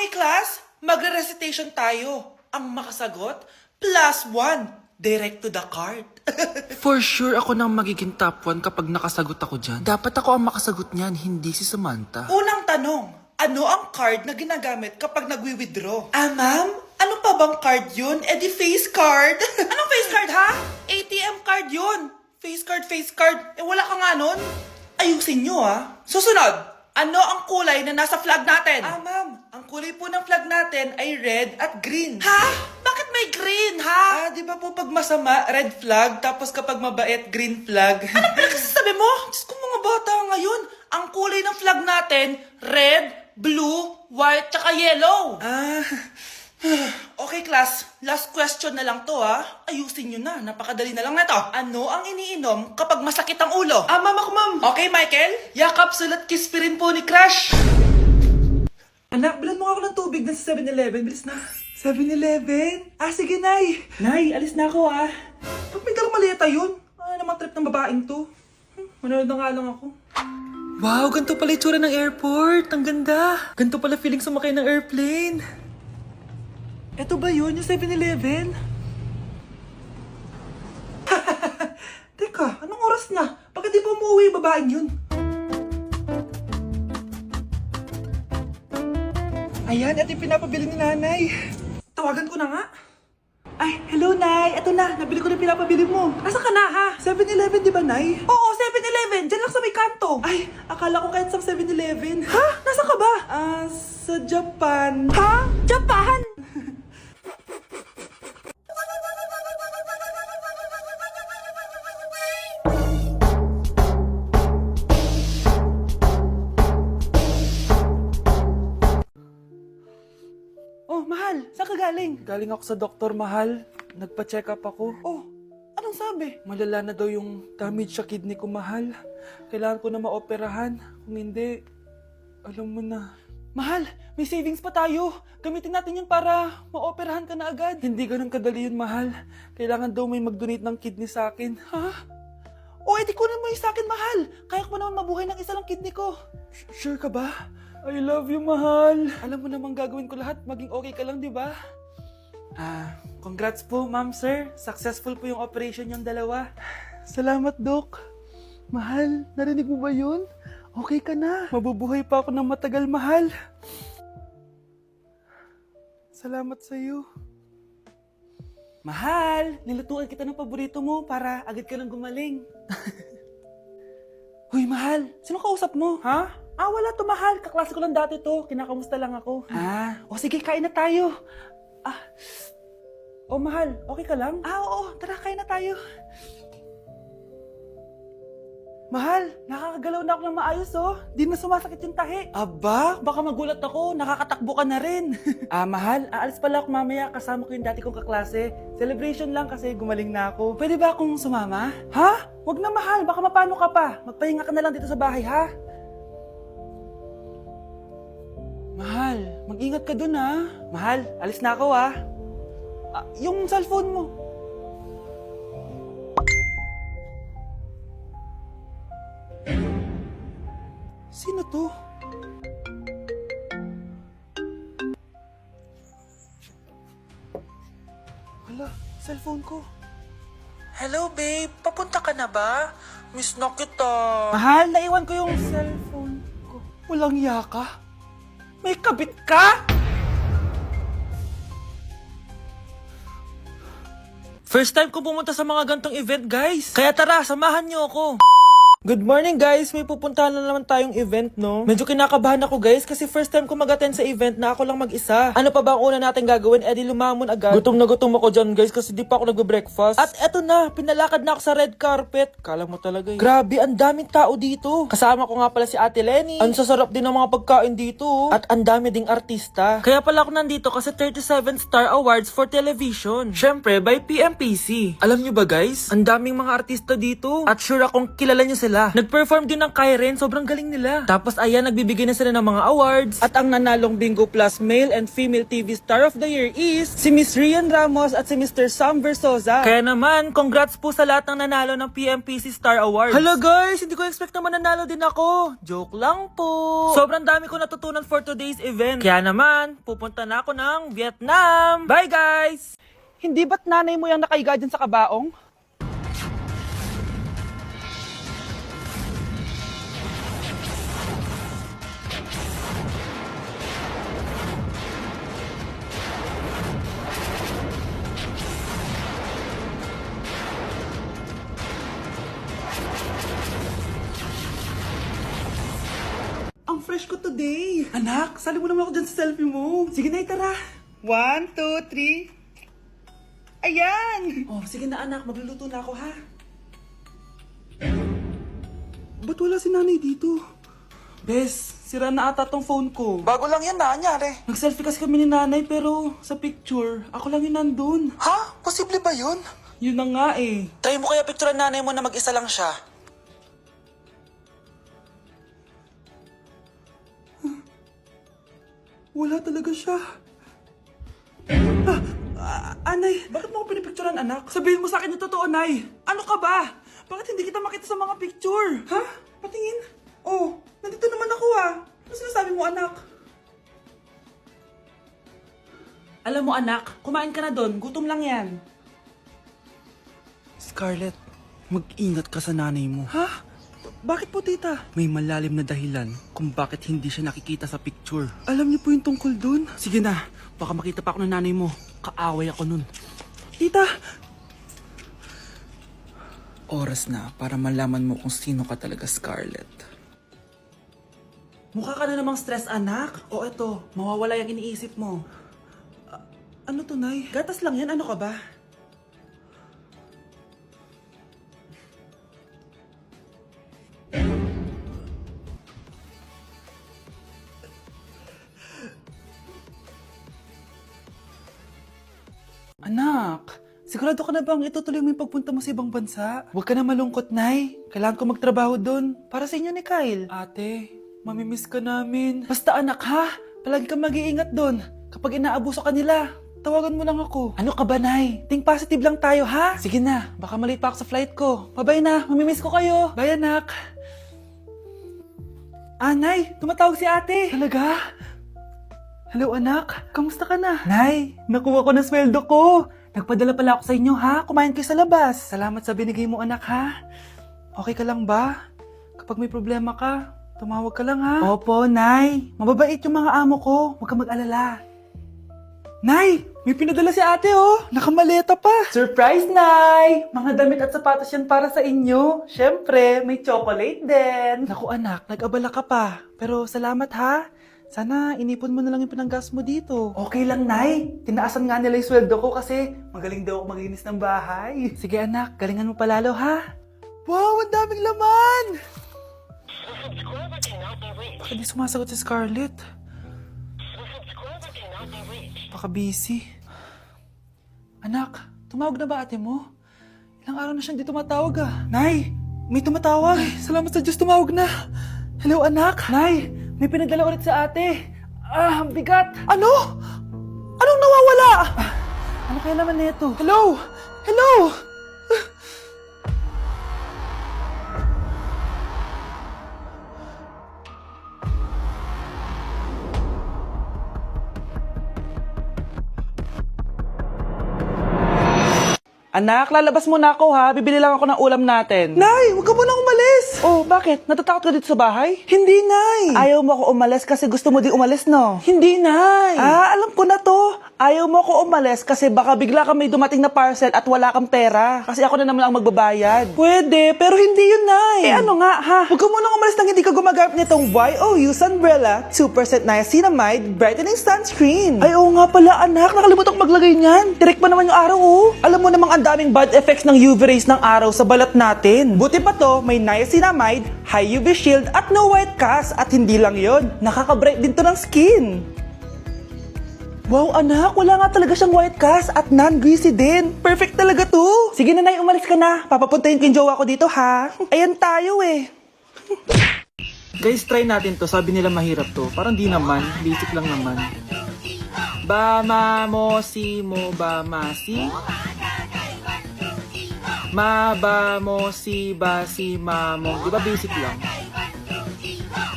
Okay, class, magre-recitation tayo. Ang makasagot, +1. Direct to the card. For sure ako nang magiging top 1 kapag nakasagot ako dyan. Dapat ako ang makasagot niyan, hindi si Samantha. Unang tanong, ano ang card na ginagamit kapag nagwi-withdraw? Ah, ma'am? Ano pa bang card yun? Eh di face card. Anong face card, ha? ATM card yun. Face card, face card. Eh wala ka nga nun? Ayusin nyo, ha? Susunod, ano ang kulay na nasa flag natin? Ah, ma'am, ang kulay po ng flag natin ay red at green. Ha? Bakit may green, ha? Ah, di ba po pag masama, red flag, tapos kapag mabait, green flag? Ano pinagsasabi mo? Diyos ko mga bata ngayon, ang kulay ng flag natin, red, blue, white, tsaka yellow. Ah, okay class, last question na lang to ha. Ayusin nyo na, napakadali na lang na to. Ano ang iniinom kapag masakit ang ulo? Ah, ma'am ako ma'am. Okay Michael, yakap, sulat, kiss rin po ni Crush. Anak, bilan mo ako ng tubig na sa 7-Eleven, bilis na. 7-Eleven? Ah, sige Nay. Nay, alis na ako ah. Ba't may dalang maleta yun? Ah, naman trip ng babaeng to. Manonood na nga lang ako. Wow, ganito pala itsura ng airport. Ang ganda. Ganito pala feeling sumakay ng airplane. Eto ba yun, yung 7-Eleven? Teka, anong oras na? Bakit di pa umuwi yung babaeng yun? Ayan, ito yung pinapabili ni nanay. Tawagan ko na nga. Ay, hello Nay. Eto na, nabili ko na pinapabili mo. Asa ka na ha? 7-Eleven di ba Nay? Oo, 7-Eleven. Diyan lang sa may kanto. Ay, akala ko kahit sa 7-Eleven. Ha? Nasa ka ba? Ah, sa Japan. Ha? Japan? Oh, mahal. Saan ka galing? Galing ako sa doktor, mahal. Nagpa-check up ako. Oh, anong sabi? Malala na daw yung damage sa kidney ko, mahal. Kailangan ko na maoperahan. Kung hindi, alam mo na. Mahal, may savings pa tayo. Gamitin natin yun para maoperahan ka na agad. Hindi ganun kadali yun, mahal. Kailangan daw may mag-donate ng kidney sa akin. Ha? O, edi kunin mo yung sa akin, mahal. Kaya ko naman mabuhay ng isa lang kidney ko. Sure ka ba? I love you, mahal. Alam mo namang gagawin ko lahat. Maging okay ka lang, di ba? Congrats po, ma'am, sir. Successful po yung operation yung dalawa. Salamat, Doc. Mahal, narinig mo ba yun? Okay ka na. Mabubuhay pa ako ng matagal, mahal. Salamat sa'yo. Mahal, nilutuan kita ng paborito mo para agad ka nang gumaling. Huy, mahal, sino kausap mo? Ha? Ah, wala to, mahal. Kaklase ko lang dati to. Kinakamusta lang ako. O sige, kain na tayo. Mahal, okay ka lang? Oo, tara, kain na tayo. Mahal, nakakagalaw na ako ng maayos, oh. Di na sumasakit yung tahi. Aba, baka magulat ako. Nakakatakbo ka na rin. Mahal, aalis pala ako mamaya. Kasama ko yung dati kong kaklase. Celebration lang kasi gumaling na ako. Pwede ba akong sumama? Ha? Wag na, mahal. Baka mapano ka pa. Magpahinga ka na lang dito sa bahay, ha? Mahal, mag-ingat ka dun, ha? Mahal, alis na ako, ha? Yung cellphone mo. Sino to? Hala, cellphone ko. Hello, babe. Papunta ka na ba? Miss na kita. Mahal, naiwan ko yung cellphone ko. Walang yaka. May kabit ka? First time ko pumunta sa mga gantong event, guys. Kaya tara, samahan niyo ako. Good morning guys! May pupuntahan na naman tayong event, no? Medyo kinakabahan ako guys kasi first time ko mag-attend sa event na ako lang mag-isa. Ano pa ba ang una natin gagawin? Eh di lumamon agad. Gutom na gutom ako dyan guys kasi di pa ako nagbe-breakfast. At eto na, pinalakad na ako sa red carpet. Kala mo talaga eh. Grabe, ang daming tao dito. Kasama ko nga pala si Ate Lenny. Ang sasarap din ng mga pagkain dito. At ang dami ding artista. Kaya pala ako nandito kasi 37 Star Awards for Television. Syempre, by PMPC. Alam nyo ba guys? Ang daming mga artista dito. At sure akong kilala nyo sila sila. Nag-perform din ng Kairen, sobrang galing nila. Tapos ayan, nagbibigay na sila ng mga awards. At ang nanalong Bingo Plus Male and Female TV Star of the Year is si Miss Rian Ramos at si Mr. Sam Versosa. Kaya naman, congrats po sa lahat ng nanalo ng PMPC Star Awards. Hello guys, hindi ko expect na mananalo din ako. Joke lang po. Sobrang dami ko natutunan for today's event. Kaya naman, pupunta na ako ng Vietnam. Bye guys! Hindi ba't nanay mo yung nakaiga dyan sa kabaong? Ang fresh ko today. Anak, sali mo naman ako dyan sa selfie mo. Sige na, tara. 1, 2, 3. Ayan! Oh, sige na anak, magluluto na ako ha. Ba't wala si nanay dito? Bes, sira na ata tong phone ko. Bago lang yan na, anyari. Nag-selfie kasi kami ni nanay pero sa picture, ako lang yung nandun. Ha? Posible ba yun? Yun na nga eh. Tayo mo kaya picture nanay mo na mag-isa lang siya. Wala talaga siya. Anay, bakit mo ako pinipicturean, anak? Sabihin mo sa akin yung totoo, Nay. Ano ka ba? Bakit hindi kita makita sa mga picture? Ha? Patingin? Oh, nandito naman ako ah. Ano sinasabi mo, anak? Alam mo, anak, kumain ka na doon. Gutom lang yan. Scarlett, mag-ingat ka sa nanay mo. Ha? Bakit po, tita? May malalim na dahilan kung bakit hindi siya nakikita sa picture. Alam niyo po yung tungkol doon? Sige na, baka makita pa ako ng nanay mo. Kaaway ako nun. Tita! Oras na para malaman mo kung sino ka talaga, Scarlett. Mukha ka na namang stress, anak. O eto, mawawala yung iniisip mo. Ano to, Nay? Gatas lang yan, ano ka ba? Anak, sigurado ka na bang itutuloy mo yung pagpunta mo sa ibang bansa? Huwag ka na malungkot, Nay. Kailangan ko magtrabaho doon. Para sa inyo ni Kyle. Ate, mamimiss ka namin. Basta anak ha, palagi kang mag-iingat doon. Kapag inaabuso ka nila, tawagan mo lang ako. Ano ka ba, Nay? Think positive lang tayo, ha? Sige na, baka malate pa ako sa flight ko. Bye-bye na, mamimiss ko kayo. Bye, anak. Nay, tumatawag si ate. Talaga? Hello anak, kamusta ka na? Nay, nakuha ko na sweldo ko. Nagpadala pala ako sa inyo ha, kumain kayo sa labas. Salamat sa binigay mo anak ha. Okay ka lang ba? Kapag may problema ka, tumawag ka lang ha. Opo, Nay. Mababait yung mga amo ko, huwag ka mag-alala. Nay, may pinadala si ate oh. Nakamaleta pa. Surprise, Nay! Mga damit at sapatos yan para sa inyo. Siyempre, may chocolate din. Naku anak, nag-abala ka pa. Pero salamat ha. Sana inipon mo na lang yung pinanggas mo dito. Okay lang, Nay. Tinaasan nga nila yung sweldo ko kasi magaling daw ako maglinis ng bahay. Sige anak, galingan mo palalo ha. Wow, ang daming laman! Bakit di sumasagot si Scarlett? Baka busy. Anak, tumawag na ba ate mo? Ilang araw na siyang di tumatawag ah. Nay, may tumatawag. Ay, salamat sa Diyos, tumawag na. Hello anak. Nay, may pinadala ulit sa ate. Ang bigat. Ano? Anong nawawala? Ano kaya naman nito? Hello? Hello? Anak, lalabas muna ako ha. Bibili lang ako ng ulam natin. Nay, huwag ka munang umalis. Oh, bakit? Natatakot ka dito sa bahay? Hindi, Nay. Ayaw mo ako umalis kasi gusto mo di umalis, no? Hindi, Nay. Alam ko na to. Ayaw mo ako umalis kasi baka bigla ka may dumating na parcel at wala kang pera. Kasi ako na naman ang magbabayad. Pwede, pero hindi yun, Nay. Ano nga, ha? Huwag ka munang umalis nang hindi ka gumagamit nitong YOU Sunbrella 2% Niacinamide Brightening Sunscreen. Ay, oo nga pala, anak. Nakalimutan ko maglagay niyan. Direct pa naman yung araw, oh. Alam mo namang ang daming bad effects ng UV rays ng araw sa balat natin. Buti pa to, may niacinamide, high UV shield at no white cast. At hindi lang yon, nakaka-bright din to ng skin. Wow, anak, wala nga talaga siyang white cast at non-greasy din. Perfect talaga to. Sige na, Nay, umalis ka na. Papapuntahin ko yung jowa ko dito, ha? Ayan tayo eh. Guys, try natin to. Sabi nila mahirap to. Parang di naman. Basic lang naman. Ba ma mo si mo ba ma si. Ma ba mo si ba si ma mo. Di ba basic lang?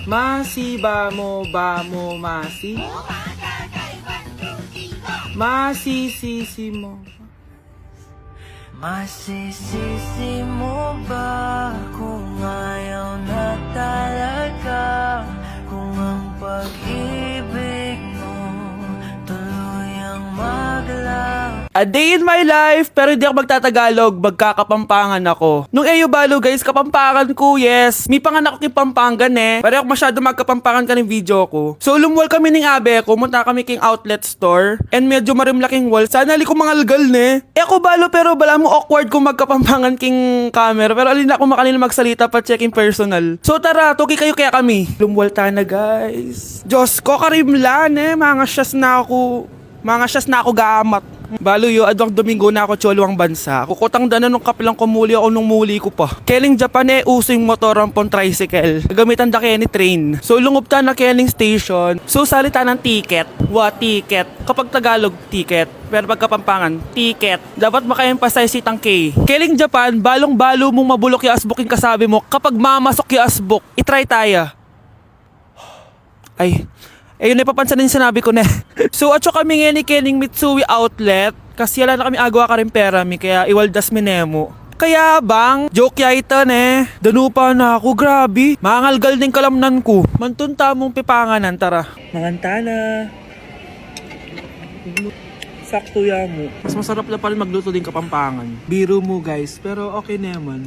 Ma si ba mo ma si. Ma si mo. Masisisi mo ba kung ayaw na talaga? Kung ang pag-ibig mo tuluyang maglaw. A day in my life, pero hindi ako magtatagalog, magkakapampangan ako. Nung Eyo Balo guys, kapampangan ko, yes. May panganak ko yung Pampangan eh. Pero ako masyado magkapampangan ka ng video ko. So lumuwal kami ng abe ko, munta kami king outlet store. And medyo marimlaking wall. Sana li ko mangalgal ne. Ako Balo, pero bala mo awkward kung magkapampangan king camera. Pero alin ako makanila magsalita pa checking personal. So tara, tuki kayo kaya kami. Lumuwal tayo na guys. Diyos ko, karimlan eh. Mga syas na ako gamat. Balo yo, adwang Domingo na ako choluang bansa. Kukutang dana nung kapilang kumuli ako nung muli ko pa. Keling Japan eh, using motor rampon tricycle. Gagamitan da ni train. So lungob ta na Keling station. So salita ng ticket. Ticket. Kapag Tagalog, ticket. Pero pag Kapampangan, ticket. Dapat maka-emphasize itang K. Keling Japan, balong-balo mong mabulok yung asboking kasabi mo. Kapag mamasok yung asbok, itry tayo. Ay, ayun na papansin din sinabi ko na. So atso kami ngayon ni Kening Mitsui Outlet. Kasi wala na kami agawa ka rin pera mi. Kaya iwaldas mi nemo. Kaya bang, joke ya ito ne. Danupa na ako, grabe. Mangalgal din kalamnan ko. Mantunta mong pipanganan, tara. Mangantana. Sakto ya mo. Mas masarap na pa rin magluto din Kapampangan. Biro mo guys, pero okay naman.